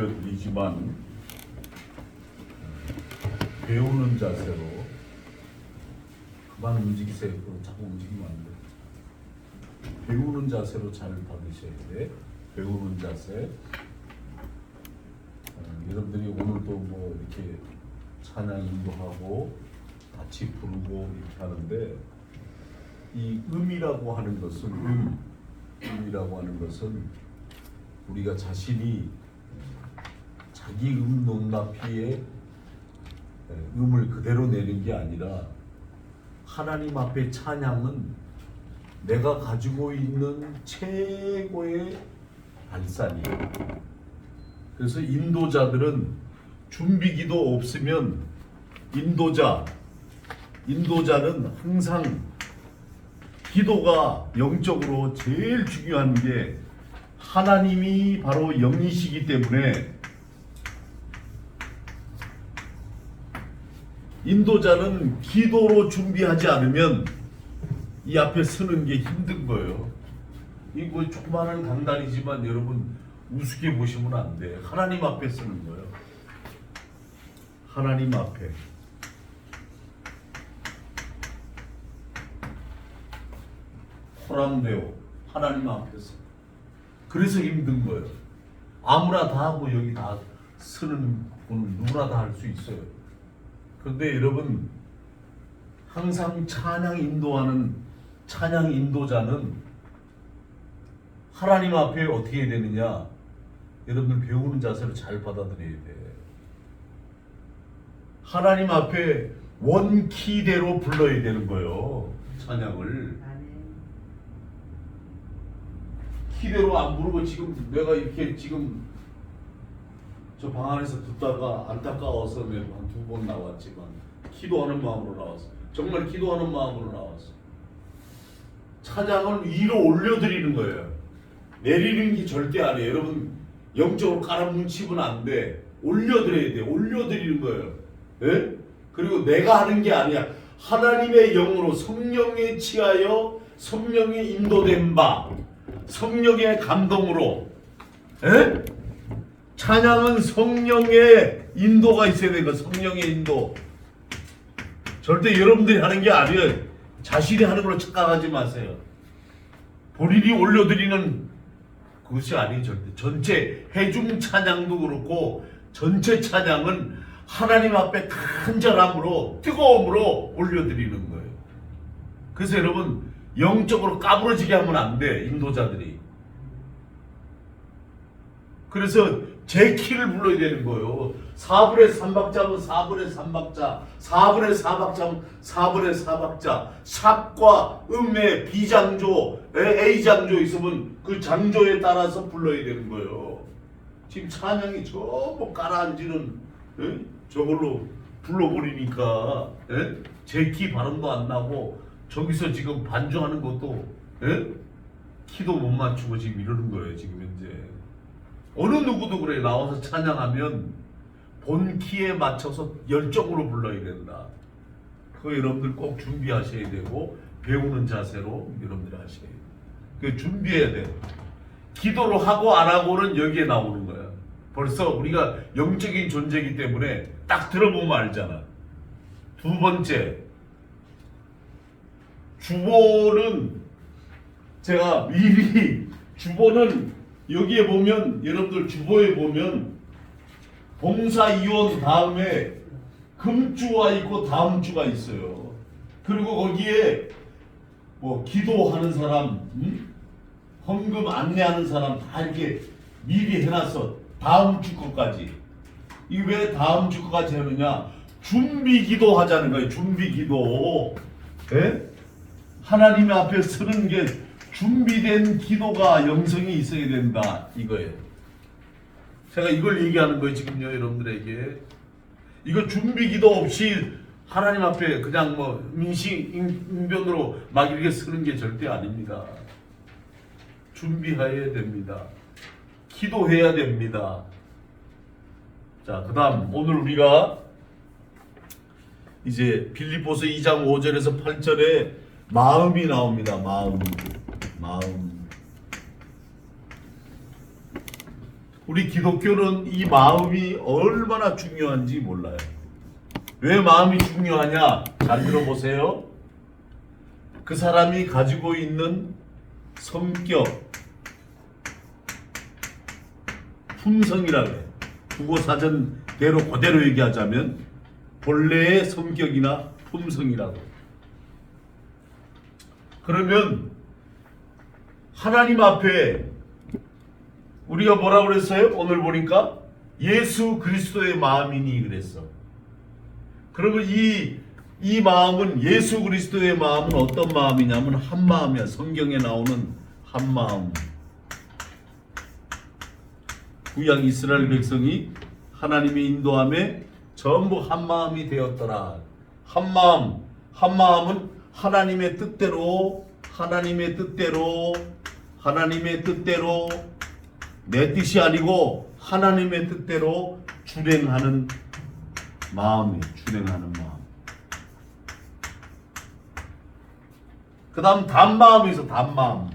올려드리지만 배우는 자세로 그만 움직이세요. 자꾸 움직이면 안 돼. 배우는 자세로 잘 받으셔야 돼. 배우는 자세. 여러분들이 오늘도 뭐 이렇게 찬양 인도하고 같이 부르고 이렇게 하는데 이 음이라고 하는 것은 음이라고 하는 것은 우리가 자신이 자기 높낮이의 음을 그대로 내는 게 아니라 하나님 앞에 찬양은 내가 가지고 있는 최고의 발산이에요. 그래서 인도자들은 준비기도 없으면 인도자는 항상 기도가 영적으로 제일 중요한 게 하나님이 바로 영이시기 때문에 인도자는 기도로 준비하지 않으면 이 앞에 서는 게 힘든 거예요. 이 뭐 조그마한 강단이지만 여러분 우습게 보시면 안 돼. 하나님 앞에 서는 거예요. 하나님 앞에. 호람되어 하나님 앞에서. 그래서 힘든 거예요. 아무나 다 하고 여기 다 서는 분은 누구나 다 할 수 있어요. 그런데 여러분 항상 찬양 인도자는 하나님 앞에 어떻게 되느냐? 여러분들 배우는 자세로 잘 받아들여야 돼. 하나님 앞에 원키대로 불러야 되는 거예요. 찬양을. 키대로 안 부르고 지금 내가 이렇게 지금 저 방 안에서 듣다가 안타까워서 내가 한 2번 나왔지만 기도하는 마음으로 나왔어. 정말 기도하는 마음으로 나왔어. 찬양을 위로 올려드리는 거예요. 내리는 게 절대 아니에요. 여러분 영적으로 깔아뭉치면 안 돼. 올려드려야 돼. 올려드리는 거예요. 예? 그리고 내가 하는 게 아니야. 하나님의 영으로 성령에 취하여 성령이 인도된 바 성령의 감동으로. 예? 찬양은 성령의 인도가 있어야 되니까 성령의 인도. 절대 여러분들이 하는 게 아니에요. 자신이 하는 걸로 착각하지 마세요. 본인이 올려드리는 그것이 아니에요. 절대. 전체 해중 찬양도 그렇고 전체 찬양은 하나님 앞에 간절함으로 뜨거움으로 올려드리는 거예요. 그래서 여러분 영적으로 까부러지게 하면 안 돼. 인도자들이. 그래서 제 키를 불러야 되는 거예요. 4분의 3박자면 4분의 3박자, 4분의 4박자면 4분의 4박자, 삽과 음의 B장조, A장조 있으면 그 장조에 따라서 불러야 되는 거예요. 지금 찬양이 전부 깔아앉는 저걸로 불러버리니까 제 키 발음도 안 나고 저기서 지금 반주하는 것도 키도 못 맞추고 지금 이러는 거예요. 지금 현재. 어느 누구도 그래. 나와서 찬양하면 본 키에 맞춰서 열정으로 불러야 된다. 그거 여러분들 꼭 준비하셔야 되고 배우는 자세로 여러분들이 하셔야 돼요. 그 준비해야 돼요. 기도로 하고 안 하고는 여기에 나오는 거야. 벌써 우리가 영적인 존재이기 때문에 딱 들어보면 알잖아. 두 번째, 주보는 제가 미리 주보는 여기에 보면 여러분들 주보에 보면 봉사위원 다음에 금주가 있고 다음 주가 있어요. 그리고 거기에 뭐 기도하는 사람, 헌금 안내하는 사람 다 이렇게 미리 해놨어. 다음 주 것까지. 이게 왜 다음 주 것까지 하느냐? 준비 기도 하자는 거예요. 준비 기도. 예? 하나님 앞에 서는 게 준비된 기도가 영성이 있어야 된다. 이거예요. 제가 이걸 얘기하는 거예요. 지금요. 여러분들에게. 이거 준비 기도 없이 하나님 앞에 그냥 뭐 인변으로 막 이렇게 서는 게 절대 아닙니다. 준비해야 됩니다. 기도해야 됩니다. 자, 그 다음 오늘 우리가 이제 빌립보서 2장 5절에서 8절에 마음이 나옵니다. 마음. 우리 기독교는 이 마음이 얼마나 중요한지 몰라요. 왜 마음이 중요하냐? 잘 들어보세요. 그 사람이 가지고 있는 성격, 품성이라고 해요. 국어사전대로 그대로 얘기하자면 본래의 성격이나 품성이라고. 그러면 하나님 앞에 우리가 뭐라고 그랬어요? 오늘 보니까 예수 그리스도의 마음이니 그랬어. 그러면 이 마음은, 예수 그리스도의 마음은 어떤 마음이냐면 한 마음이야. 성경에 나오는 한 마음. 구약 이스라엘 백성이 하나님의 인도함에 전부 한 마음이 되었더라. 한 마음은 하나님의 뜻대로 내 뜻이 아니고 하나님의 뜻대로 준행하는 마음이에요. 준행하는 마음. 그 다음 단마음이 있어. 단마음.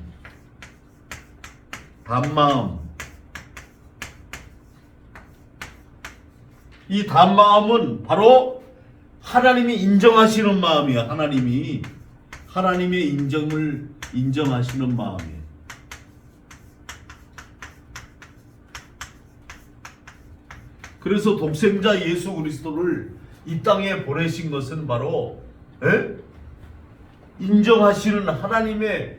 이 단마음은 바로 하나님이 인정하시는 마음이야. 하나님의 인정을 인정하시는 마음이에요. 그래서 독생자 예수 그리스도를 이 땅에 보내신 것은 바로 인정하시는 하나님의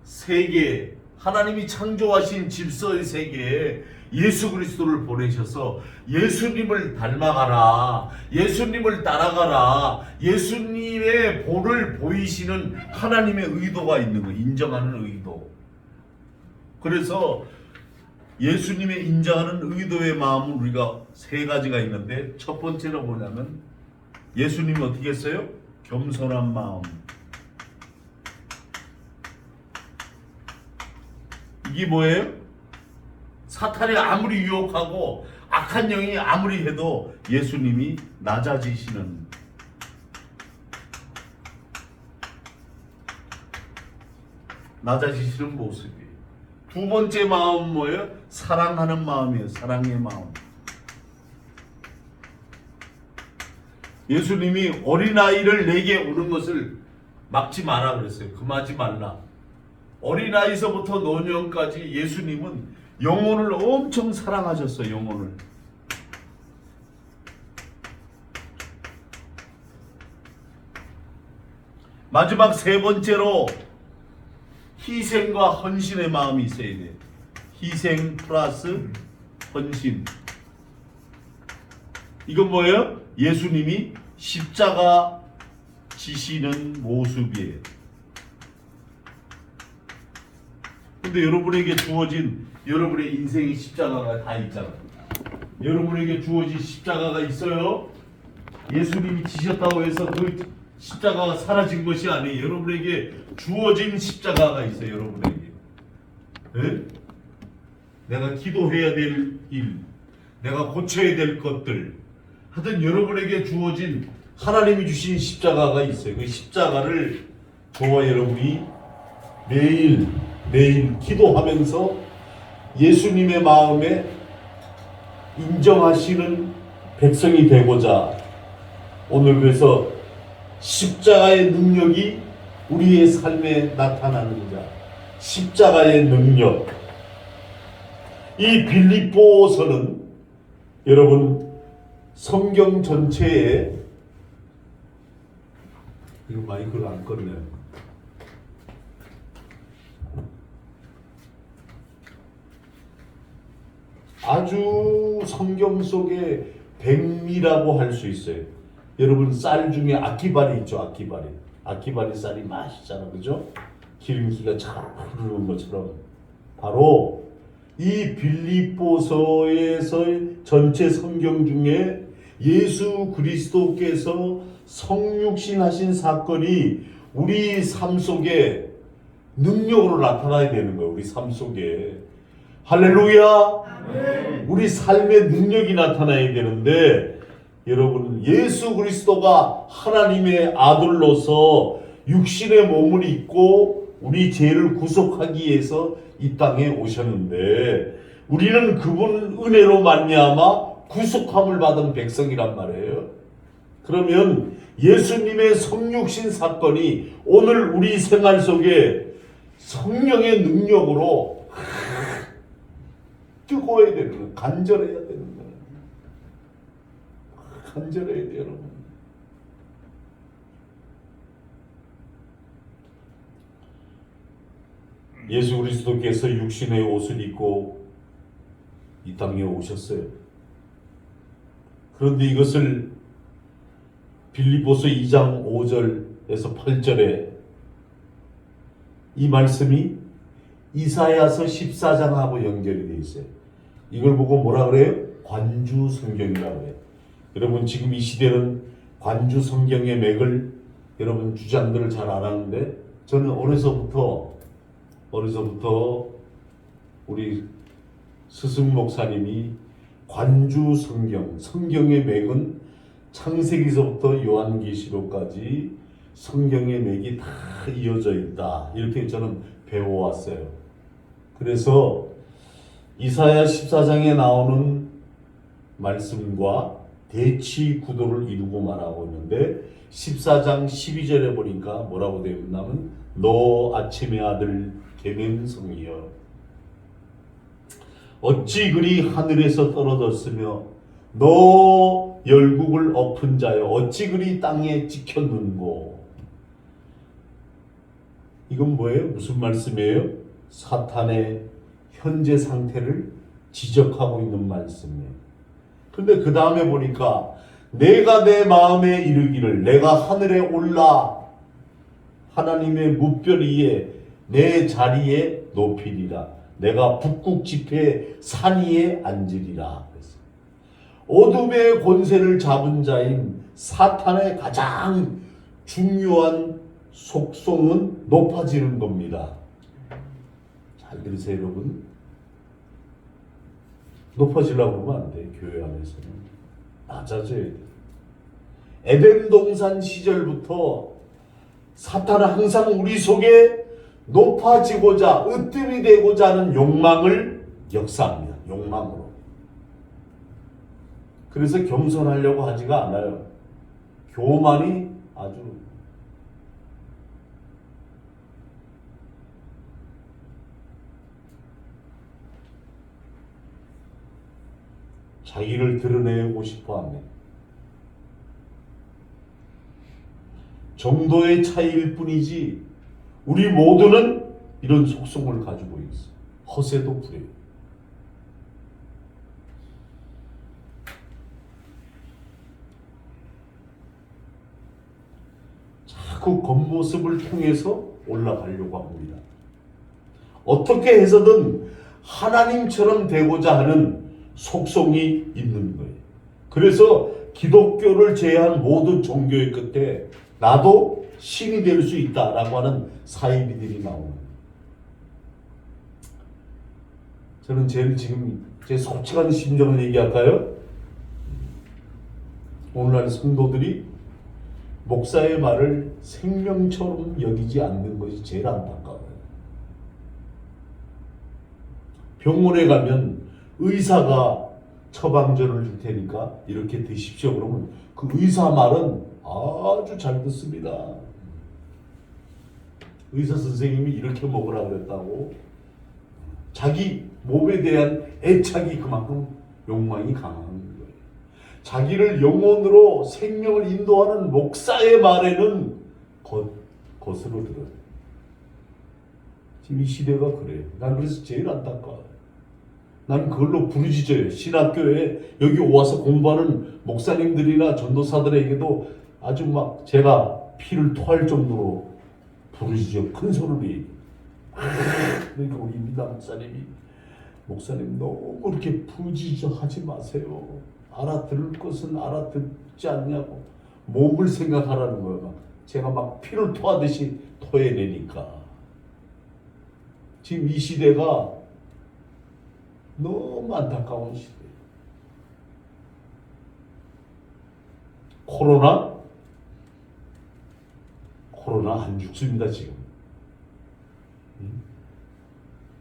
세계, 하나님이 창조하신 질서의 세계에 예수 그리스도를 보내셔서 예수님을 닮아가라, 예수님을 따라가라, 예수님의 본을 보이시는 하나님의 의도가 있는 거예요. 인정하는 의도. 그래서 예수님의 인정하는 의도의 마음은 우리가 세 가지가 있는데, 첫 번째로 뭐냐면 예수님이 어떻게 했어요? 겸손한 마음. 이게 뭐예요? 사탄이 아무리 유혹하고 악한 영이 아무리 해도 예수님이 낮아지시는, 모습이에요. 두 번째 마음은 뭐예요? 사랑하는 마음이에요. 사랑의 마음. 예수님이 어린아이를 내게 오는 것을 막지 마라 그랬어요. 금하지 말라. 어린아이서부터 노년까지 예수님은 영혼을 엄청 사랑하셨어요. 영혼을. 마지막 세 번째로 희생과 헌신의 마음이 있어야 돼요. 희생 플러스 헌신. 이건 뭐예요? 예수님이 십자가 지시는 모습이에요. 근데 여러분에게 주어진 여러분의 인생의 십자가가 다 있잖아요. 여러분에게 주어진 십자가가 있어요. 예수님이 지셨다고 해서 그 십자가가 사라진 것이 아니에요. 여러분에게 주어진 십자가가 있어요. 여러분에게. 네? 내가 기도해야 될 일, 내가 고쳐야 될 것들, 하여튼 여러분에게 주어진 하나님이 주신 십자가가 있어요. 그 십자가를 저와 여러분이 매일 기도하면서 예수님의 마음에 인정하시는 백성이 되고자, 오늘 그래서 십자가의 능력이 우리의 삶에 나타나는 자, 십자가의 능력. 이 빌립보서는 여러분 성경 전체에, 이거 마이크를 안 껐네요. 아주 성경 속에 백미라고 할 수 있어요. 여러분 쌀 중에 아키바리 있죠. 아키바리 쌀이 맛있잖아, 그죠? 기름기가 잘 흐르는 것처럼 바로 이 빌립보서에서 전체 성경 중에 예수 그리스도께서 성육신하신 사건이 우리 삶 속에 능력으로 나타나야 되는 거예요. 우리 삶 속에. 할렐루야. 아멘. 우리 삶의 능력이 나타나야 되는데, 여러분 예수 그리스도가 하나님의 아들로서 육신의 몸을 입고 우리 죄를 구속하기 위해서 이 땅에 오셨는데, 우리는 그분 은혜로 말미암아 구속함을 받은 백성이란 말이에요. 그러면 예수님의 성육신 사건이 오늘 우리 생활 속에 성령의 능력으로 뜨거워야 되는 거예요. 간절해야 되는 거예요. 간절해야 돼요, 여러분. 예수 그리스도께서 육신의 옷을 입고 이 땅에 오셨어요. 그런데 이것을 빌립보서 2장 5절에서 8절에 이 말씀이 이사야서 14장하고 연결이 되어 있어요. 이걸 보고 뭐라 그래요? 관주 성경이라고 해요. 여러분 지금 이 시대는 관주 성경의 맥을 여러분 주장들을 잘 안 하는데 저는 어려서부터 우리 스승 목사님이 관주 성경의 맥은 창세기서부터 요한계시록까지 성경의 맥이 다 이어져 있다. 이렇게 저는 배워왔어요. 그래서 이사야 14장에 나오는 말씀과 대치 구도를 이루고 말하고 있는데 14장 12절에 보니까 뭐라고 되어 있냐면 너 아침의 아들 계명성이여 어찌 그리 하늘에서 떨어졌으며 너 열국을 엎은 자여 어찌 그리 땅에 찍혔는고. 이건 뭐예요? 무슨 말씀이에요? 사탄의 현재 상태를 지적하고 있는 말씀이에요. 근데 그 다음에 보니까 내가 내 마음에 이르기를 내가 하늘에 올라 하나님의 무별 위에 내 자리에 높이리라. 내가 북극 지폐 산 위에 앉으리라. 어둠의 권세를 잡은 자인 사탄의 가장 중요한 속성은 높아지는 겁니다. 잘 들으세요, 여러분. 높아지려고 하면 안 돼. 교회 안에서는 낮아져야 돼. 에덴 동산 시절부터 사탄은 항상 우리 속에 높아지고자 으뜸이 되고자 하는 욕망을 역사합니다. 욕망으로. 그래서 겸손하려고 하지가 않아요. 교만이 아주 자기를 드러내고 싶어 합니다. 정도의 차이일 뿐이지 우리 모두는 이런 속성을 가지고 있어요. 허세도 부려요. 자꾸 겉모습을 통해서 올라가려고 합니다. 어떻게 해서든 하나님처럼 되고자 하는 속성이 있는 거예요. 그래서 기독교를 제외한 모든 종교의 끝에 나도 신이 될 수 있다라고 하는 사이비들이 나오는 거예요. 저는 제일 지금 제 솔직한 심정을 얘기할까요? 오늘날 성도들이 목사의 말을 생명처럼 여기지 않는 것이 제일 안타까워요. 병원에 가면 의사가 처방전을 줄 테니까 이렇게 드십시오. 그러면 그 의사 말은 아주 잘 듣습니다. 의사 선생님이 이렇게 먹으라 그랬다고. 자기 몸에 대한 애착이 그만큼 욕망이 강한 거예요. 자기를 영혼으로 생명을 인도하는 목사의 말에는 겉으로 들어요. 지금 이 시대가 그래요. 난 그래서 제일 안타까워요. 난 그걸로 부르짖어요. 신학교에 여기 와서 공부하는 목사님들이나 전도사들에게도 아주 막 제가 피를 토할 정도로 부르짖어 큰 소리로 얘기해요. 그러니까 우리 미담 목사님 너무 그렇게 부르짖어 하지 마세요. 알아들을 것은 알아듣지 않냐고. 몸을 생각하라는 거예요. 제가 막 피를 토하듯이 토해내니까. 지금 이 시대가 너무 안타까운 시대예요. 코로나 안 죽습니다.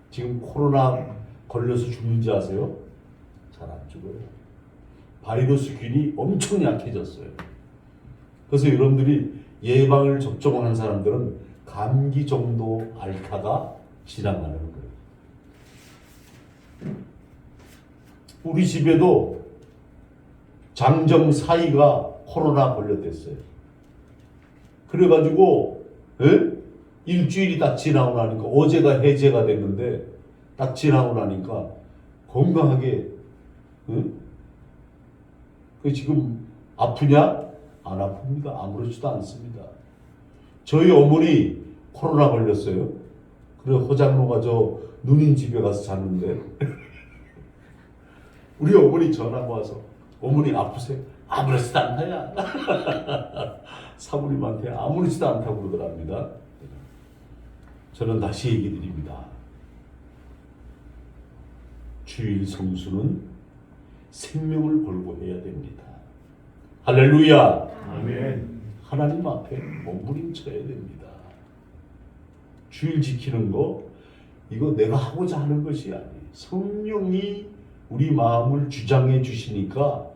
지금 코로나 걸려서 죽는지 아세요? 잘 안 죽어요. 바이러스균이 엄청 약해졌어요. 그래서 여러분들이 예방을 접종한 사람들은 감기 정도 앓다가 지나가는 거예요. 우리 집에도 장정 사이가 코로나 걸렸댔어요. 그래가지고 일주일이 딱 지나고 나니까 어제가 해제가 됐는데 딱 지나고 나니까 건강하게 그 지금 아프냐? 안 아픕니다. 아무렇지도 않습니다. 저희 어머니 코로나 걸렸어요. 그래 허장로가 저 누님 집에 가서 잤는데 우리 어머니 전화가 와서 어머니 아프세요? 아무렇지도 않다야. 사모님한테 아무렇지도 않다고 그러더랍니다. 저는 다시 얘기 드립니다. 주일 성수는 생명을 걸고 해야 됩니다. 할렐루야. 아멘. 하나님 앞에 몸부림쳐야 됩니다. 주일 지키는 거 이거 내가 하고자 하는 것이 아니에요. 성령이 우리 마음을 주장해 주시니까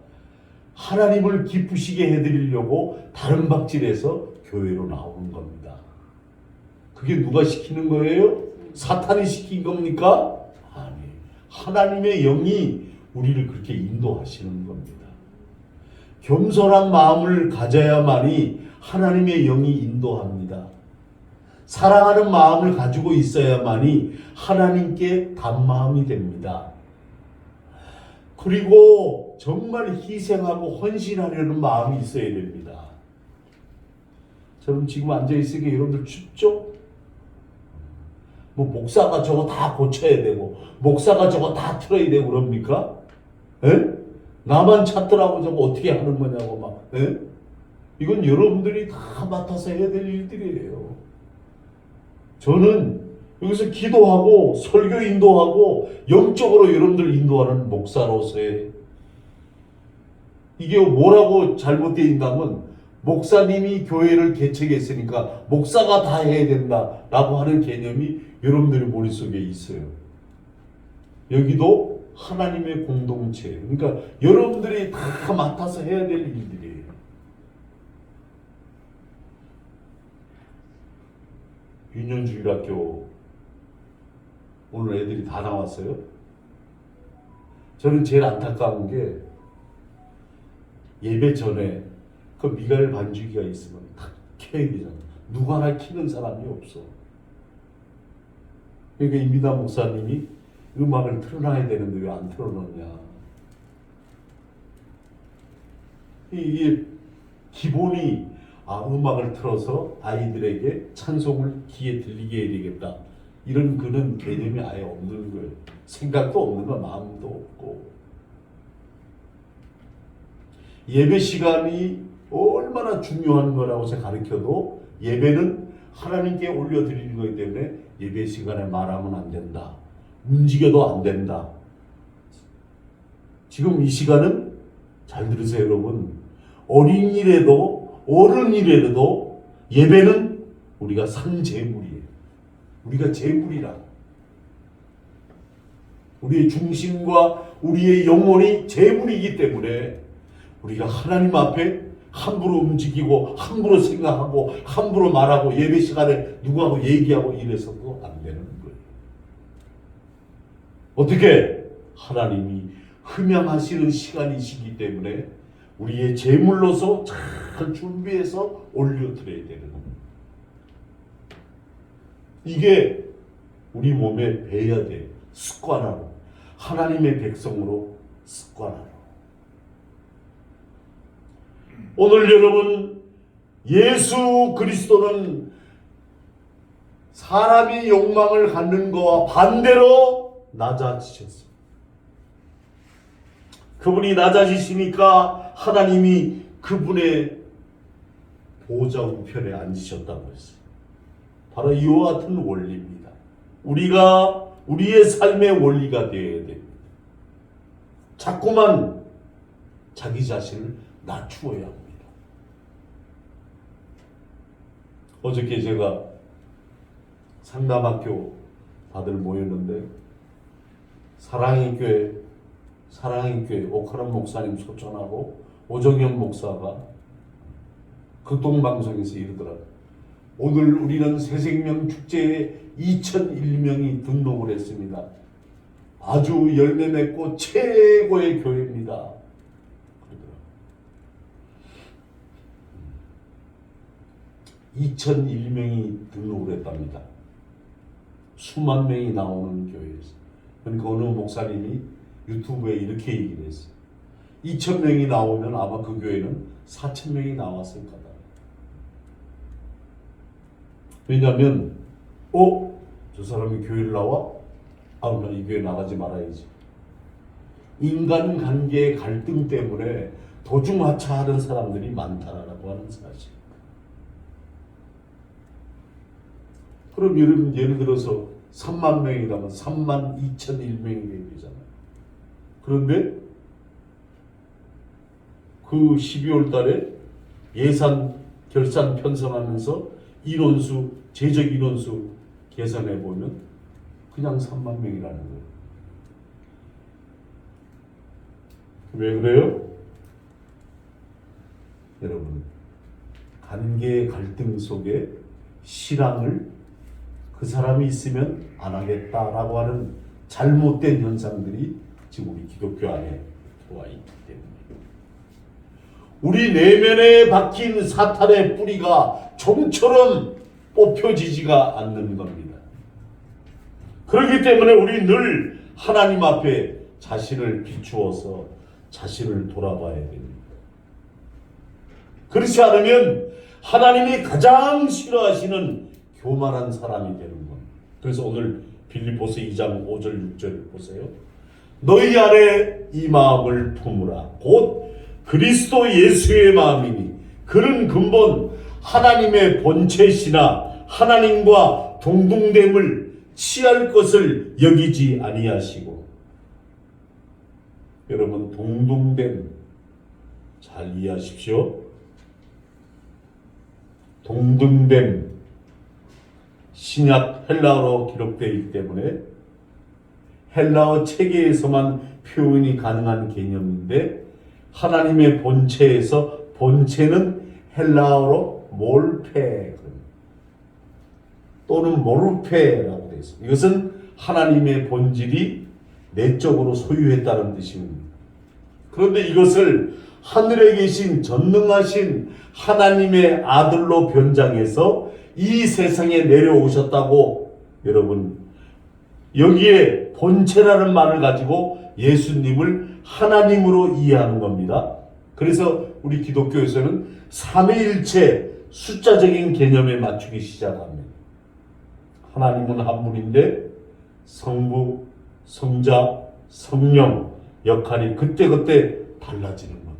하나님을 기쁘시게 해드리려고 다른 박질에서 교회로 나오는 겁니다. 그게 누가 시키는 거예요? 사탄이 시킨 겁니까? 아니, 하나님의 영이 우리를 그렇게 인도하시는 겁니다. 겸손한 마음을 가져야만이 하나님의 영이 인도합니다. 사랑하는 마음을 가지고 있어야만이 하나님께 단마음이 됩니다. 그리고 정말 희생하고 헌신하려는 마음이 있어야 됩니다. 저는 지금 앉아있으니까 여러분들 춥죠? 뭐 목사가 저거 다 고쳐야 되고 목사가 저거 다 틀어야 되고 그럽니까? 에? 나만 찾더라고 저거 어떻게 하는 거냐고 막. 에? 이건 여러분들이 다 맡아서 해야 될 일들이에요. 저는 여기서 기도하고 설교 인도하고 영적으로 여러분들 인도하는 목사로서의 이게 뭐라고 잘못되어 있다면 목사님이 교회를 개척했으니까 목사가 다 해야 된다라고 하는 개념이 여러분들의 머릿속에 있어요. 여기도 하나님의 공동체, 그러니까 여러분들이 다 맡아서 해야 될 일들이에요. 유년주일학교 오늘 애들이 다 나왔어요. 저는 제일 안타까운 게 예배 전에 그 미갈 반주기가 있으면 다 켜야 되잖아. 누가 하나 켜는 사람이 없어. 그러니까 임미담 목사님이 음악을 틀어놔야 되는데 왜 안 틀어놓냐. 이게 기본이 음악을 틀어서 아이들에게 찬송을 귀에 들리게 해야 되겠다. 이런 그런 개념이 아예 없는 거예요. 생각도 없는 거, 마음도 없고. 예배 시간이 얼마나 중요한 거라고 제가 가르쳐도 예배는 하나님께 올려드리는 거기 때문에 예배 시간에 말하면 안 된다. 움직여도 안 된다. 지금 이 시간은 잘 들으세요 여러분. 어린이라도 어른이라도 예배는 우리가 산 재물이에요. 우리가 재물이라. 우리의 중심과 우리의 영혼이 재물이기 때문에 우리가 하나님 앞에 함부로 움직이고 함부로 생각하고 함부로 말하고 예배 시간에 누구하고 얘기하고 이래서도 안 되는 거예요. 어떻게? 하나님이 흠양하시는 시간이시기 때문에 우리의 제물로서 잘 준비해서 올려드려야 되는 거예요. 이게 우리 몸에 배야 돼. 습관화로. 하나님의 백성으로 습관화로. 오늘 여러분 예수 그리스도는 사람이 욕망을 갖는 것과 반대로 낮아지셨습니다. 그분이 낮아지시니까 하나님이 그분의 보좌 우편에 앉으셨다고 했어요. 바로 이와 같은 원리입니다. 우리가 우리의 삶의 원리가 되어야 됩니다. 자꾸만 자기 자신을 낮추어야 합니다. 어저께 제가 상담학교 다들 모였는데 사랑의 교회 오카람 목사님 소천하고 오정현 목사가 극동방송에서 이르더라고요. 오늘 우리는 새생명 축제에 2001명이 등록을 했습니다. 아주 열매 맺고 최고의 교회입니다. 그러더라고요. 2001명이 등록을 했답니다. 수만 명이 나오는 교회에서. 그러니까 어느 목사님이 유튜브에 이렇게 얘기를 했어요. 2,000명이 나오면 아마 그 교회는 4,000명이 나왔을 거다. 왜냐하면 저 사람이 교회를 나와? 나 이 교회 나가지 말아야지. 인간관계의 갈등 때문에 도중하차하는 사람들이 많다라고 하는 사실. 그럼 예를 들어서 3만 명이라면 3만 2,001명이 되잖아요. 그런데 그 12월 달에 예산 결산 편성하면서 제적 인원수 계산해 보면 그냥 3만 명이라는 거예요. 왜 그래요? 여러분, 관계의 갈등 속에 신앙을 그 사람이 있으면 안 하겠다라고 하는 잘못된 현상들이 지금 우리 기독교 안에 들어와 있기 때문에 우리 내면에 박힌 사탄의 뿌리가 좀처럼 뽑혀지지가 않는 겁니다. 그렇기 때문에 우리 늘 하나님 앞에 자신을 비추어서 자신을 돌아봐야 됩니다. 그렇지 않으면 하나님이 가장 싫어하시는 교만한 사람이 되는 겁니다. 그래서 오늘 빌립보서 2장 5절 6절 보세요. 너희 안에 이 마음을 품으라. 곧 그리스도 예수의 마음이니 그는 근본 하나님의 본체시나 하나님과 동등됨을 취할 것을 여기지 아니하시고. 여러분, 동등됨 잘 이해하십시오. 동등됨 신약 헬라어로 기록되어 있기 때문에 헬라어 체계에서만 표현이 가능한 개념인데 하나님의 본체에서 본체는 헬라어로 몰페 또는 모르페라고 되어 있습니다. 이것은 하나님의 본질이 내적으로 소유했다는 뜻입니다. 그런데 이것을 하늘에 계신 전능하신 하나님의 아들로 변장해서 이 세상에 내려오셨다고 여러분 여기에 본체라는 말을 가지고 예수님을 하나님으로 이해하는 겁니다. 그래서 우리 기독교에서는 삼위일체 숫자적인 개념에 맞추기 시작합니다. 하나님은 한 분인데 성부, 성자, 성령 역할이 그때그때 달라지는 겁니다.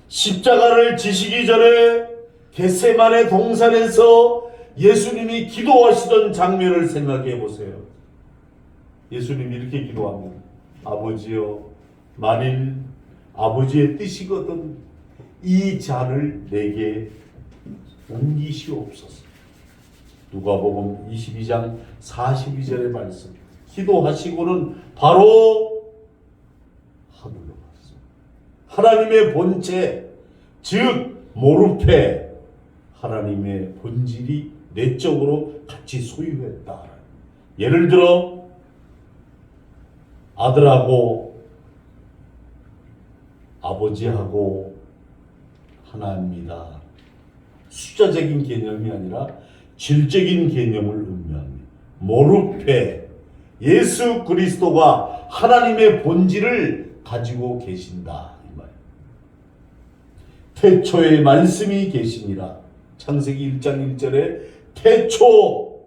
십자가를 지시기 전에 겟세마네 동산에서 예수님이 기도하시던 장면을 생각해 보세요. 예수님이 이렇게 기도합니다. 아버지여, 만일 아버지의 뜻이거든 이 잔을 내게 옮기시옵소서. 누가복음 22장 42절의 말씀. 기도하시고는 바로 하늘로 갔습니다. 하나님의 본체, 즉 모르페, 하나님의 본질이 내적으로 같이 소유했다. 예를 들어 아들하고 아버지하고 하나입니다. 숫자적인 개념이 아니라 질적인 개념을 의미합니다. 모르페, 예수 그리스도가 하나님의 본질을 가지고 계신다. 이 말. 태초에 말씀이 계시니라. 창세기 1장 1절에 태초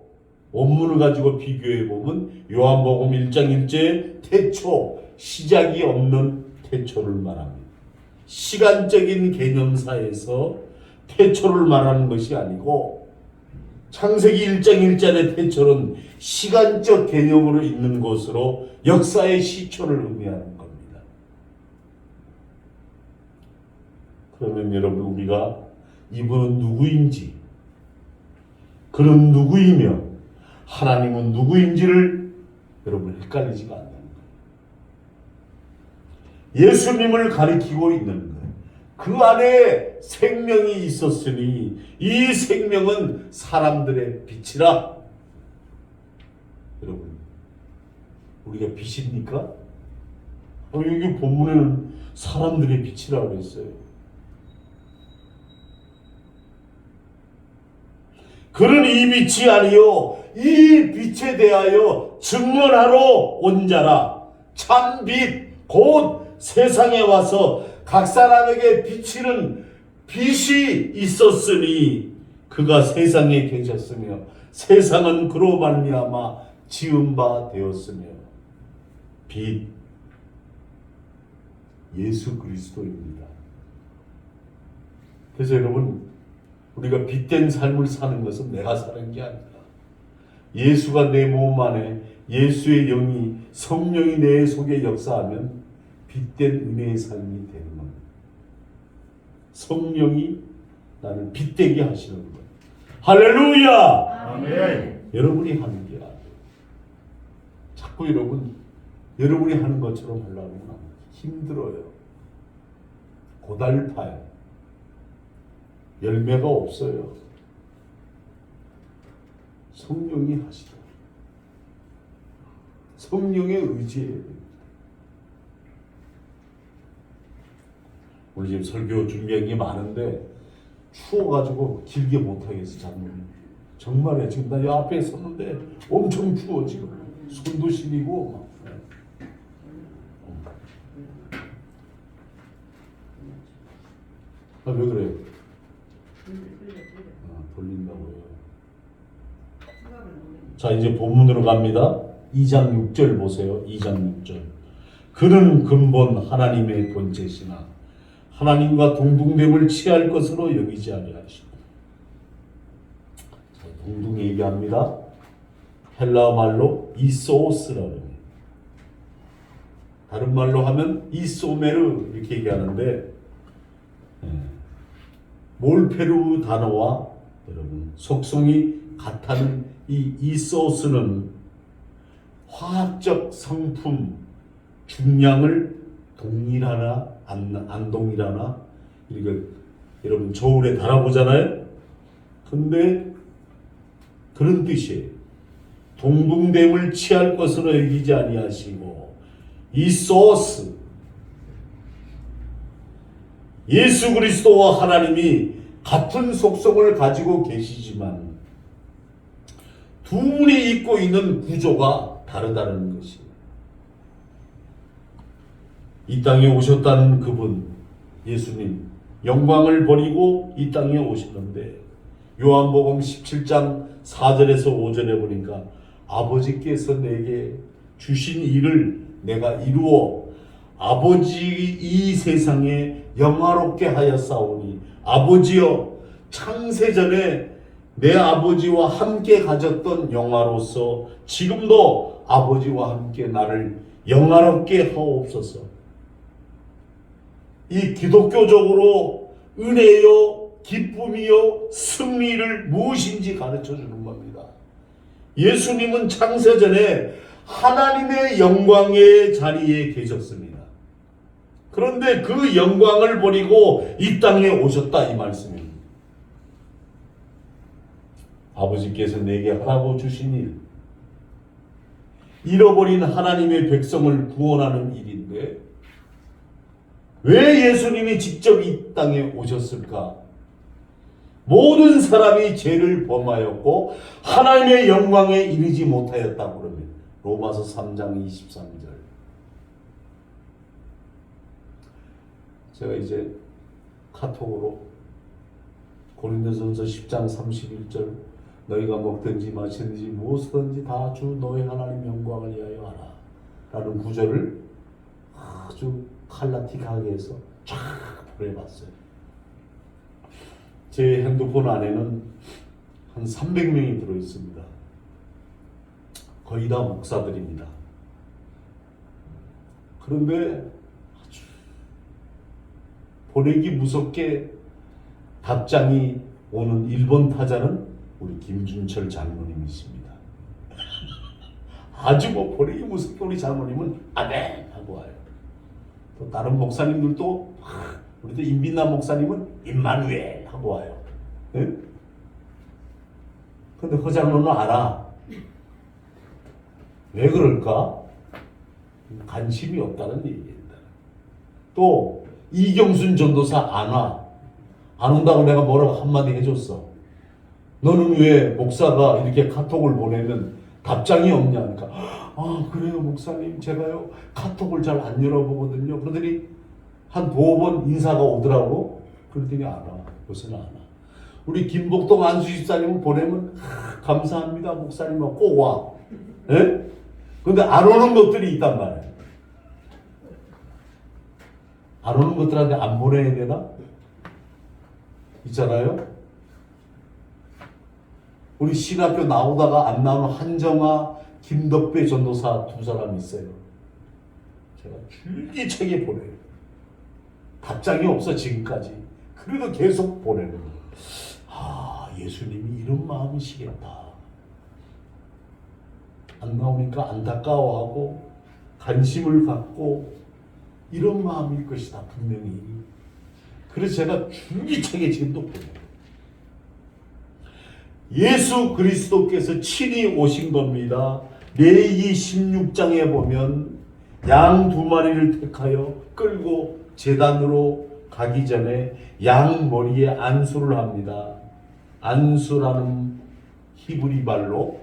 원문을 가지고 비교해 보면 요한복음 1장 1절에 태초, 시작이 없는 태초를 말합니다. 시간적인 개념사에서 태초를 말하는 것이 아니고 창세기 1장 1절의 태초는 시간적 개념으로 있는 것으로 역사의 시초를 의미하는 겁니다. 그러면 여러분 우리가 이분은 누구인지 그는 누구이며 하나님은 누구인지를 여러분 헷갈리지가 않는 거예요. 예수님을 가리키고 있는 거예요. 그 안에 생명이 있었으니 이 생명은 사람들의 빛이라. 여러분, 우리가 빛입니까? 여기 본문에는 사람들의 빛이라고 했어요. 그는 이 빛이 아니요 이 빛에 대하여 증언하러 온 자라. 참 빛 곧 세상에 와서 각 사람에게 비치는 빛이 있었으니 그가 세상에 계셨으며 세상은 그로 말미암아 지은 바 되었으며. 빛 예수 그리스도입니다. 그래서 여러분, 우리가 빛된 삶을 사는 것은 내가 사는 게 아니라 예수가 내 몸 안에, 예수의 영이, 성령이 내 속에 역사하면 빛된 은혜의 삶이 되는 겁니다. 성령이 나를 빛되게 하시는 거예요. 할렐루야! 아멘. 여러분이 하는 게 아니에요. 자꾸 여러분이 하는 것처럼 하려면 힘들어요. 고달파요. 열매가 없어요. 성령이 하시다. 성령에 의지해야 됩니다. 오늘 지금 설교 준비한 게 많은데 추워가지고 길게 못하겠어. 장로님. 정말에 지금 나 이 앞에 섰는데 엄청 추워 지금. 손도 시리고 막. 아, 왜 그래요? 돌린다고요. 자, 이제 본문으로 갑니다. 2장 6절 보세요. 2장 6절. 그는 근본 하나님의 본체시나 하나님과 동등됨을 취할 것으로 여기지 아니하시고. 자, 동등 얘기합니다. 헬라어 말로 이소스라고 합니다. 다른 말로 하면 이소메르 이렇게 얘기하는데, 몰페루 단어와 여러분 속성이 같다는 이 이소스는 화학적 성품 중량을 동일하나 안 동일하나 이렇게 여러분 저울에 달아보잖아요. 근데 그런 뜻이에요. 동등됨을 취할 것으로 여기지 아니하시고. 이소스, 예수 그리스도와 하나님이 같은 속성을 가지고 계시지만 두 분이 입고 있는 구조가 다르다는 것이에요. 이 땅에 오셨다는 그분 예수님 영광을 버리고 이 땅에 오셨는데 요한복음 17장 4절에서 5절에 보니까 아버지께서 내게 주신 일을 내가 이루어 아버지 이 세상에 영화롭게 하였사오니 아버지여 창세전에 내 아버지와 함께 가졌던 영화로서 지금도 아버지와 함께 나를 영화롭게 하옵소서. 이 기독교적으로 은혜요 기쁨이요 승리를 무엇인지 가르쳐 주는 겁니다. 예수님은 창세전에 하나님의 영광의 자리에 계셨습니다. 그런데 그 영광을 버리고 이 땅에 오셨다 이 말씀입니다. 아버지께서 내게 하라고 주신 일, 잃어버린 하나님의 백성을 구원하는 일인데 왜 예수님이 직접 이 땅에 오셨을까? 모든 사람이 죄를 범하였고 하나님의 영광에 이르지 못하였다고 그러면 로마서 3장 23절. 제가 이제 카톡으로 고린도전서 10장 31절 너희가 먹든지 마시든지 무엇이든지 다 주 너희 하나님 영광을 위하여 하라 라는 구절을 아주 칼라틱하게 해서 쫙 보내봤어요. 제 핸드폰 안에는 한 300명이 들어있습니다. 거의 다 목사들입니다. 그런데 아주 보내기 무섭게 답장이 오는 1번 타자는 우리 김준철 장로님이십니다. 아주 뭐 보내기 무섭게 우리 장모님은 아멘 하고 와요. 또 다른 목사님들도 우리도 임빈남 목사님은 임마누엘 하고 와요. 예? 근데 허장로는 알아. 왜 그럴까? 관심이 없다는 얘기입니다. 또 이경순 전도사 안 와. 안 온다고 내가 뭐라고 한마디 해줬어. 너는 왜 목사가 이렇게 카톡을 보내면 답장이 없냐 하니까 아 그래요 목사님 제가요 카톡을 잘 안 열어보거든요. 그러더니 한 2번 인사가 오더라고. 그러더니 안 와. 요새는 안 와. 우리 김복동 안수집사님은 보내면 감사합니다 목사님하고 꼭 와. 예? 근데 안 오는 것들이 있단 말이야. 안 오는 것들한테 안 보내야 되나? 있잖아요. 우리 신학교 나오다가 안 나오는 한정아, 김덕배 전도사 2사람이 있어요. 제가 줄기차게 보내요. 답장이 없어 지금까지. 그래도 계속 보내는 거예요. 아 예수님이 이런 마음이시겠다. 안 나오니까 안타까워하고 관심을 갖고 이런 마음일 것이다 분명히. 그래서 제가 줄기차게 지금도 보내요. 예수 그리스도께서 친히 오신 겁니다. 레위기 16장에 보면 양 2마리를 택하여 끌고 제단으로 가기 전에 양 머리에 안수를 합니다. 안수라는 히브리 말로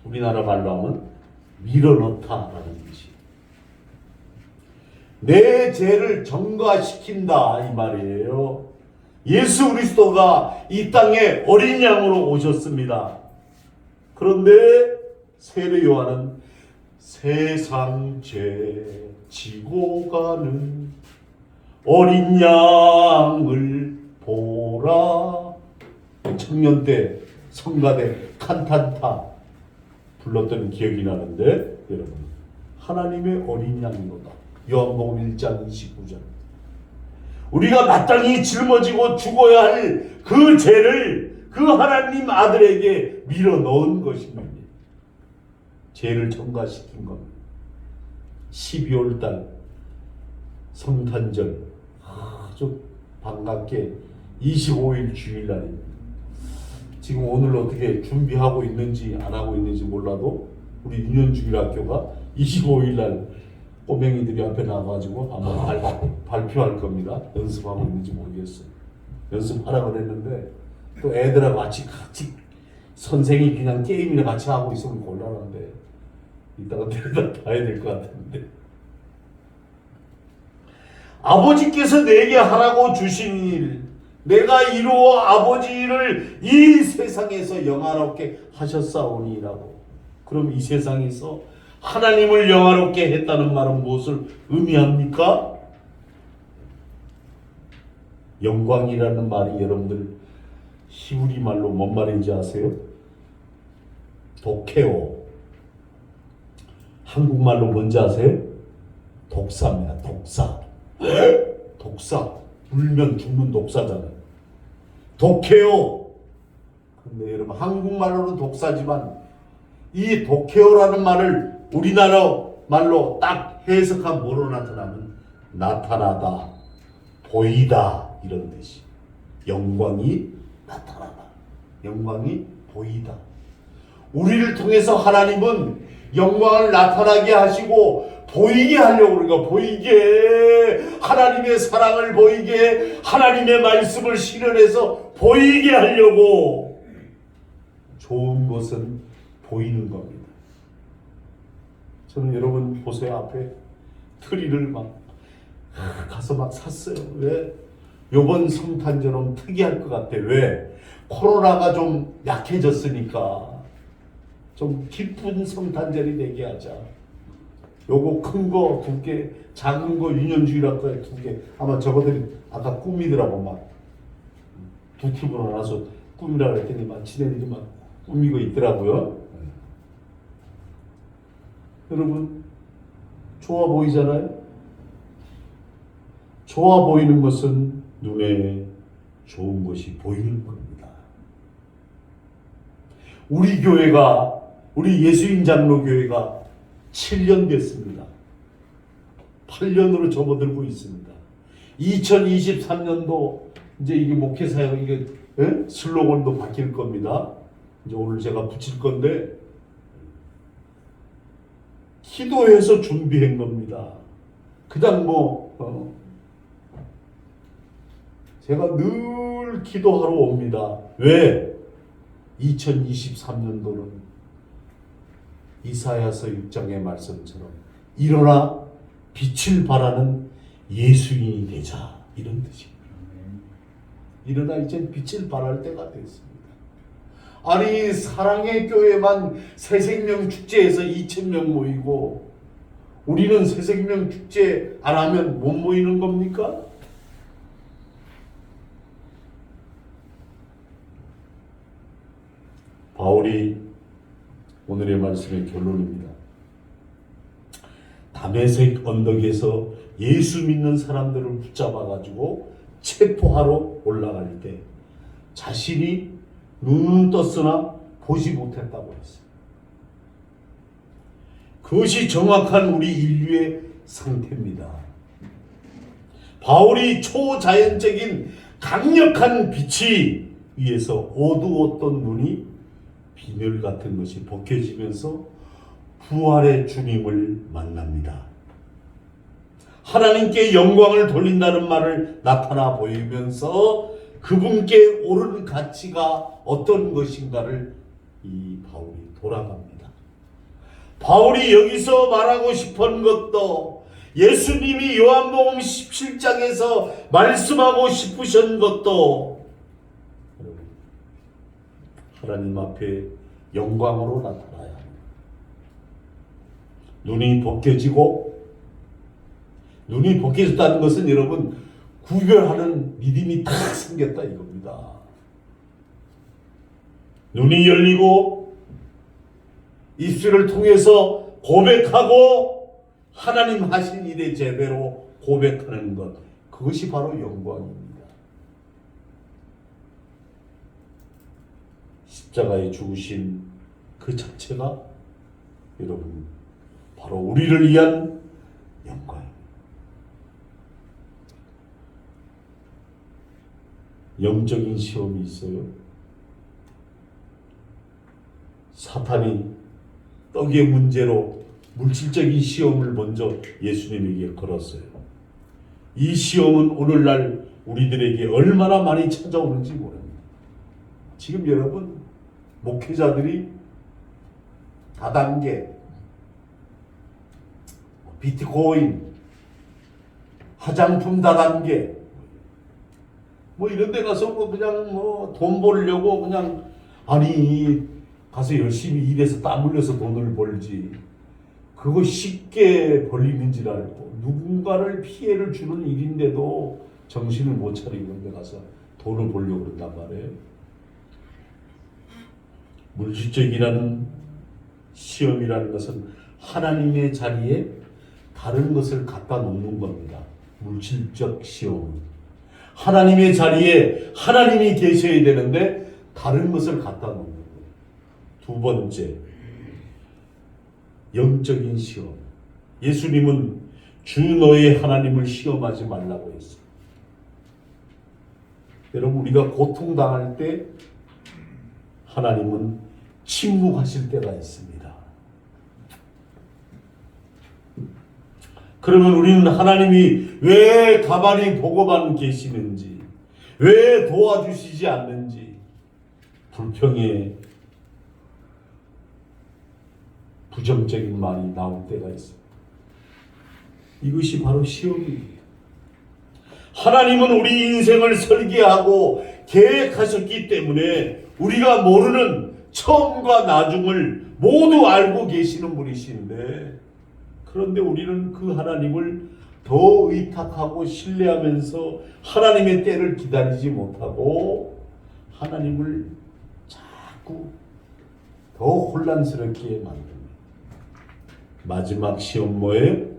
우리나라 말로 하면 밀어넣다라는 뜻이에요. 내 죄를 전가시킨다 이 말이에요. 예수 그리스도가 이 땅에 어린 양으로 오셨습니다. 그런데 세례 요한은 세상 죄 지고 가는 어린 양을 보라. 청년 때 성가대 칸탄타 불렀던 기억이 나는데 여러분 하나님의 어린 양이로다. 요한복음 1장 29절. 우리가 마땅히 짊어지고 죽어야 할 그 죄를 그 하나님 아들에게 밀어 넣은 것입니다. 죄를 전가시킨 겁니다. 12월 달 성탄절 아주 반갑게 25일 주일날입니다. 지금 오늘 어떻게 준비하고 있는지 안 하고 있는지 몰라도 우리 유년주일학교가 25일날 꼬맹이들이 앞에 나와가지고 아마 발표할 겁니다. 연습하고 있는지 모르겠어요. 연습하라고 그랬는데 또 애들하고 같이 선생이 그냥 게임이나 같이 하고 있으면 곤란한데 이따가 데려다 봐야 될 것 같은데. 아버지께서 내게 하라고 주신 일 내가 이루어 아버지 일을 이 세상에서 영화롭게 하셨사오니라고. 그럼 이 세상에서 하나님을 영화롭게 했다는 말은 무엇을 의미합니까? 영광이라는 말이 여러분들 히브리 말로 뭔 말인지 아세요? 도케오. 한국말로 뭔지 아세요? 독사입니다. 독사. 독사. 울면 죽는 독사잖아요. 도케오. 근데 여러분 한국말로는 독사지만 이 도케오라는 말을 우리나라 말로 딱 해석하면 뭐로 나타나면 나타나다, 보이다 이런 뜻이. 영광이 나타나다, 영광이 보이다. 우리를 통해서 하나님은 영광을 나타나게 하시고 보이게 하려고 그러니까 보이게 하나님의 사랑을 보이게 하나님의 말씀을 실현해서 보이게 하려고 좋은 것은 보이는 겁니다. 저는 여러분 보세요. 앞에 트리를 막 가서 막 샀어요. 왜? 요번 성탄절은 특이할 것 같아. 왜? 코로나가 좀 약해졌으니까 좀 기쁜 성탄절이 되게 하자. 요거 큰 거 2개, 작은 거 유년주일학교에 2개. 아마 저거들이 아까 꾸미더라고 막. 2팁으로 나눠서 꾸미라고 했더니 막 지네들이 막 꾸미고 있더라고요. 여러분 좋아 보이잖아요. 좋아 보이는 것은 눈에 좋은 것이 보이는 겁니다. 우리 교회가 우리 예수인 장로교회가 7년 됐습니다. 8년으로 접어들고 있습니다. 2023년도 이제 이게 목회사역 이게 슬로건도 바뀔 겁니다. 이제 오늘 제가 붙일 건데 기도해서 준비한 겁니다. 그냥 제가 늘 기도하러 옵니다. 왜? 2023년도는 이사야서 6장의 말씀처럼 일어나 빛을 발하는 예수인이 되자, 이런 뜻입니다. 일어나 이제 빛을 발할 때가 됐습니다. 아니, 사랑의 교회만 새생명 축제에서 2,000명 모이고 우리는 새생명 축제 안 하면 못 모이는 겁니까? 바울이 오늘의 말씀의 결론입니다. 다메섹 언덕에서 예수 믿는 사람들을 붙잡아가지고 체포하러 올라갈 때 자신이 눈은 떴으나 보지 못했다고 했어요. 그것이 정확한 우리 인류의 상태입니다. 바울이 초자연적인 강력한 빛이 위에서 어두웠던 눈이 비늘 같은 것이 벗겨지면서 부활의 주님을 만납니다. 하나님께 영광을 돌린다는 말을 나타나 보이면서 그분께 옳은 가치가 어떤 것인가를 이 바울이 돌아갑니다. 바울이 여기서 말하고 싶은 것도 예수님이 요한복음 17장에서 말씀하고 싶으신 것도 하나님 앞에 영광으로 나타나야 합니다. 눈이 벗겨졌다는 것은 여러분 구별하는 믿음이 딱 생겼다 이겁니다. 눈이 열리고 입술을 통해서 고백하고 하나님 하신 일에 제대로 고백하는 것, 그것이 바로 영광입니다. 십자가에 죽으신 그 자체가 여러분 바로 우리를 위한 영광입니다. 영적인 시험이 있어요. 사탄이 떡의 문제로 물질적인 시험을 먼저 예수님에게 걸었어요. 이 시험은 오늘날 우리들에게 얼마나 많이 찾아오는지 모릅니다. 지금 여러분 목회자들이 다단계, 비트코인, 화장품 다단계 이런 데 가서 그냥 돈 벌려고 그냥 가서 열심히 일해서 땀 흘려서 돈을 벌지. 그거 쉽게 벌리는 줄 알고 누군가를 피해를 주는 일인데도 정신을 못 차리고 데 가서 돈을 벌려고 그런단 말이에요. 물질적이라는 시험이라는 것은 하나님의 자리에 다른 것을 갖다 놓는 겁니다. 물질적 시험. 하나님의 자리에 하나님이 계셔야 되는데 다른 것을 갖다 놓는 거예요. 두 번째, 영적인 시험. 예수님은 주 너의 하나님을 시험하지 말라고 했어요. 여러분, 우리가 고통당할 때 하나님은 침묵하실 때가 있습니다. 그러면 우리는 하나님이 왜 가만히 보고만 계시는지, 왜 도와주시지 않는지 불평에 부정적인 말이 나올 때가 있습니다. 이것이 바로 시험입니다. 하나님은 우리 인생을 설계하고 계획하셨기 때문에 우리가 모르는 처음과 나중을 모두 알고 계시는 분이신데, 그런데 우리는 그 하나님을 더 의탁하고 신뢰하면서 하나님의 때를 기다리지 못하고 하나님을 자꾸 더 혼란스럽게 만듭니다. 마지막 시험 뭐예요?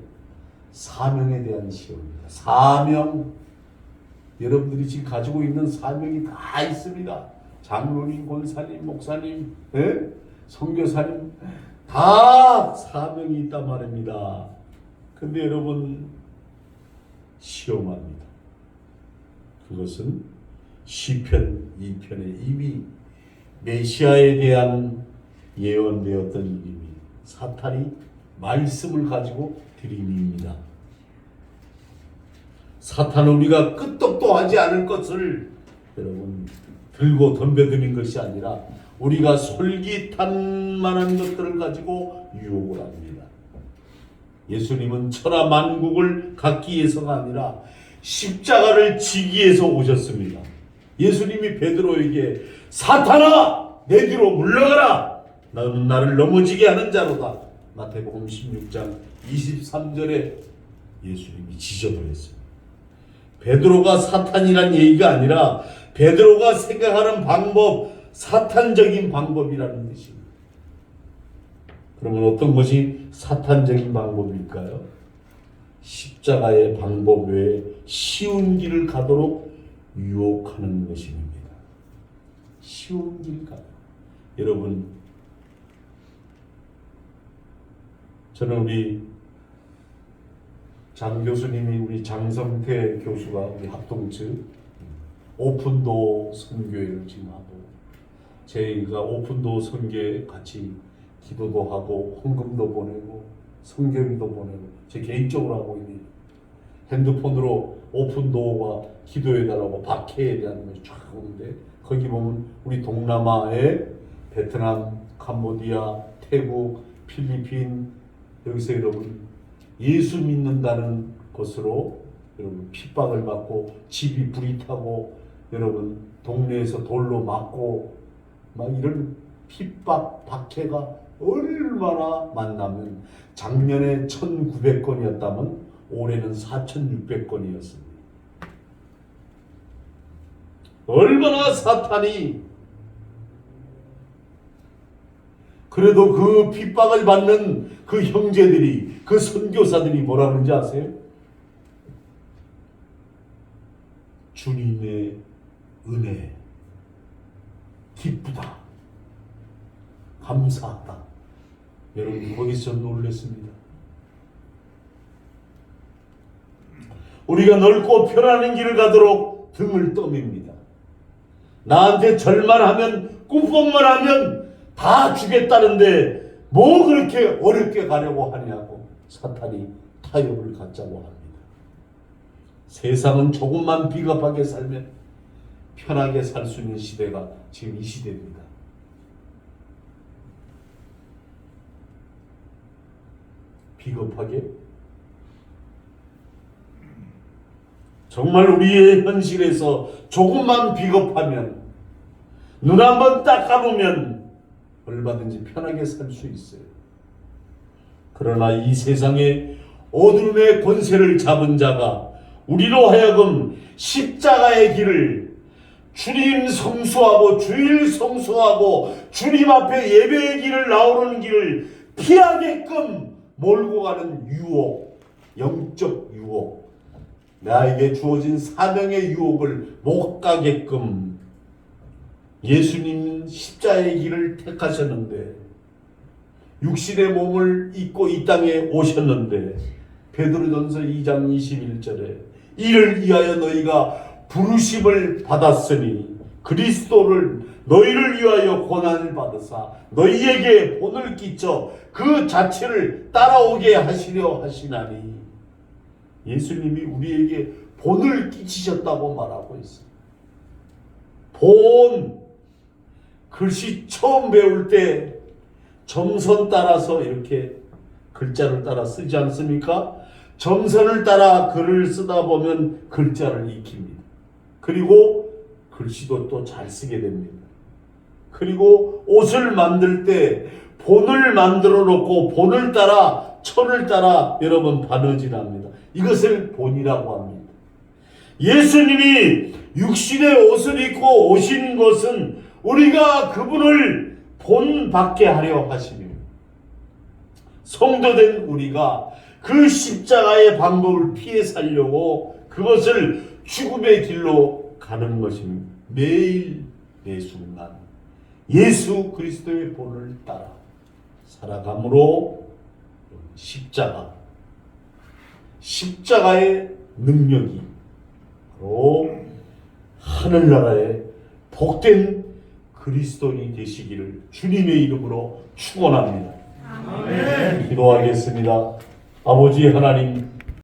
사명에 대한 시험입니다. 사명. 여러분들이 지금 가지고 있는 사명이 다 있습니다. 장로님, 권사님, 목사님, 선교사님 다 사명이 있단 말입니다. 근데 여러분 시험합니다. 그것은 시편 2편에 이미 메시아에 대한 예언되었던 일입니다. 사탄이 말씀을 가지고 들이밉니다. 사탄은 우리가 끄떡도 하지 않을 것을 여러분 들고 덤벼드는 것이 아니라 우리가 솔깃한 만한 것들을 가지고 유혹을 합니다. 예수님은 천하 만국을 갖기 위해서가 아니라 십자가를 지기 위해서 오셨습니다. 예수님이 베드로에게 사탄아 내 뒤로 물러가라 너는 나를 넘어지게 하는 자로다. 마태복음 16장 23절에 예수님이 지적을 했습니다. 베드로가 사탄이란 얘기가 아니라 베드로가 생각하는 방법, 사탄적인 방법이라는 뜻입니다. 그러면 어떤 것이 사탄적인 방법일까요? 십자가의 방법 외에 쉬운 길을 가도록 유혹하는 것입니다. 쉬운 길 가. 여러분, 저는 우리 장 교수님이 우리 장성태 교수가 우리 합동측 오픈도 선교회를 지금 하고 저희가 오픈도 선교회 같이 기도도 하고 헌금도 보내고 선교비도 보내고 제 개인적으로 하고 있는 핸드폰으로 오픈도어가 기도해달라고 박해에 대한 것이 쫙 오는데 거기 보면 우리 동남아의 베트남, 캄보디아, 태국, 필리핀 여기서 여러분 예수 믿는다는 것으로 여러분 핍박을 받고 집이 불이 타고 여러분 동네에서 돌로 맞고 막 이런 핍박 박해가 얼마나 많냐면 작년에 1900건이었다면 올해는 4600건이었습니다. 얼마나 사탄이 그래도 그 핍박을 받는 그 형제들이 그 선교사들이 뭐라 그러는지 아세요? 주님의 은혜 기쁘다 감사하다. 여러분 거기서 놀랐습니다. 우리가 넓고 편안한 길을 가도록 등을 떠밉니다. 나한테 절만 하면 꿈뻑만 하면 다 주겠다는데 뭐 그렇게 어렵게 가려고 하냐고 사탄이 타협을 갖자고 합니다. 세상은 조금만 비겁하게 살면 편하게 살 수 있는 시대가 지금 이 시대입니다. 비겁하게 정말 우리의 현실에서 조금만 비겁하면 눈 한번 딱 감으면 얼마든지 편하게 살 수 있어요. 그러나 이 세상에 어둠의 권세를 잡은 자가 우리로 하여금 십자가의 길을 주님 성수하고 주일 성수하고 주님 앞에 예배의 길을 나오는 길을 피하게끔 몰고 가는 유혹, 영적 유혹, 나에게 주어진 사명의 유혹을 못 가게끔 예수님은 십자가의 길을 택하셨는데 육신의 몸을 입고 이 땅에 오셨는데 베드로전서 2장 21절에 이를 위하여 너희가 부르심을 받았으니 그리스도를 너희를 위하여 고난을 받으사 너희에게 본을 끼쳐 그 자체를 따라오게 하시려 하시나니 예수님이 우리에게 본을 끼치셨다고 말하고 있어요. 본 글씨 처음 배울 때 점선 따라서 이렇게 글자를 따라 쓰지 않습니까? 점선을 따라 글을 쓰다 보면 글자를 익힙니다. 그리고 글씨도 또 잘 쓰게 됩니다. 그리고 옷을 만들 때 본을 만들어 놓고 본을 따라 천을 따라 여러분 바느질합니다. 이것을 본이라고 합니다. 예수님이 육신의 옷을 입고 오신 것은 우리가 그분을 본받게 하려 하시며 성도된 우리가 그 십자가의 방법을 피해 살려고 그것을 죽음의 길로 가는 것입니다. 매일 매 순간 예수 그리스도의 본을 따라 살아감으로 십자가의 능력이 바로 하늘나라의 복된 그리스도인이 되시기를 주님의 이름으로 축원합니다. 기도하겠습니다. 아버지 하나님,